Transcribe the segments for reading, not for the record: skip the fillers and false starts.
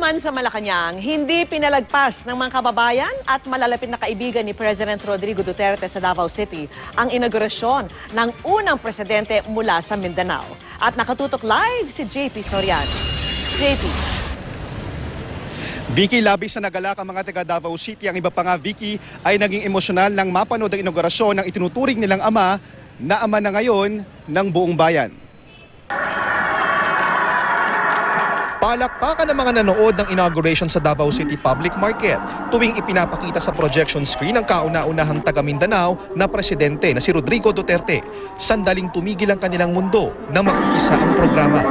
naman sa Malacanang, hindi pinalagpas ng mga kababayan at malalapit na kaibigan ni President Rodrigo Duterte sa Davao City ang inaugurasyon ng unang presidente mula sa Mindanao. At nakatutok live si JP Soriano. JP. Vicky, labis na nagalak ang mga taga Davao City. Ang iba pa nga, Vicky, ay naging emosyonal nang mapanood ang inaugurasyon ng itinuturing nilang ama na ama na ngayon ng buong bayan. Palakpakan ng mga nanood ng inauguration sa Davao City Public Market tuwing ipinapakita sa projection screen ang kauna-unahang taga Mindanao na presidente na si Rodrigo Duterte. Sandaling tumigil ang kanilang mundo na mag-umpisa ang programa.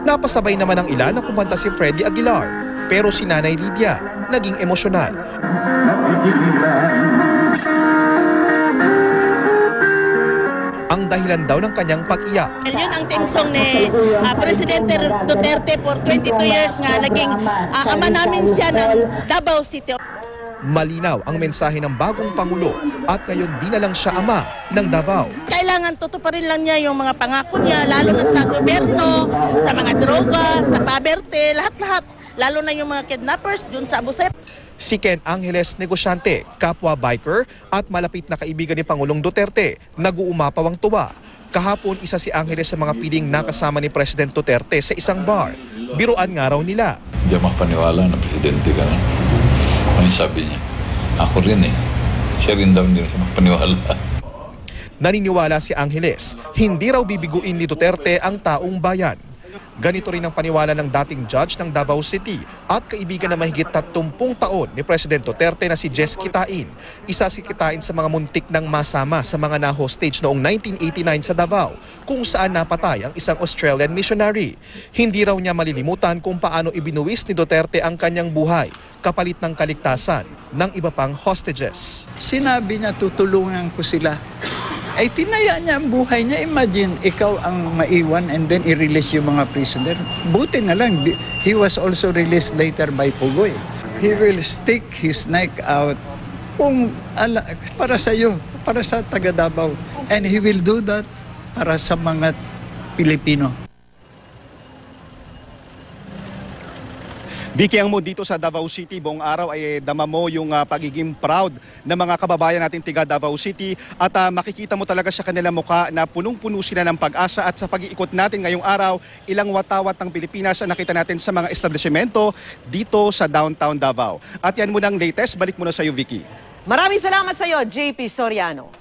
Napasabay naman ang ilan na kumanta si Freddie Aguilar, pero si Nanay Lydia naging emosyonal. Ang dahilan daw ng kanyang pag-iyak. Yun ang theme song ni Presidente Duterte for 22 years nga naging ama namin siya ng Davao City. Malinaw ang mensahe ng bagong Pangulo at ngayon di na lang siya ama ng Davao. Kailangan tutuparin lang niya yung mga pangako niya, lalo na sa gobyerno, sa mga droga, sa paberte, lahat-lahat. Lalo na yung mga kidnappers dun sa Abu Sayyaf. Si Ken Angeles, negosyante, kapwa biker at malapit na kaibigan ni Pangulong Duterte, nag-uumapaw ang tuwa. Kahapon, isa si Angeles sa mga piling nakasama ni President Duterte sa isang bar. Biruan nga raw nila. Hindi ako makapaniwala na presidente ka na. Ang sabi niya, ako rin eh. Siya rin daw hindi siya makapaniwala. Naniniwala si Angeles, hindi raw bibiguin ni Duterte ang taong bayan. Ganito rin ang paniwala ng dating judge ng Davao City at kaibigan na mahigit 30 taon ni President Duterte na si Jess Kitain. Isa si Kitain sa mga muntik ng masama sa mga na-hostage noong 1989 sa Davao, kung saan napatay ang isang Australian missionary. Hindi raw niya malilimutan kung paano ibinuwis ni Duterte ang kanyang buhay kapalit ng kaligtasan ng iba pang hostages. Sinabi niya tutulungan ko sila. Ay tinaya niya ang buhay niya. Imagine, ikaw ang maiwan and then i-release yung mga prisoner. Buti na lang, he was also released later by Pugoy. He will stick his neck out para sa iyo, para sa taga Davao. And he will do that para sa mga Pilipino. Vicky, ang mood dito sa Davao City buong araw ay dama mo yung pagiging proud ng mga kababayan natin tiga Davao City at makikita mo talaga sa kanilang mukha na punong-puno sila ng pag-asa at sa pag-iikot natin ngayong araw, ilang watawat ng Pilipinas ang nakita natin sa mga establishmento dito sa downtown Davao. At yan muna ang latest, balik muna sa iyo, Vicky. Maraming salamat sa iyo, JP Soriano.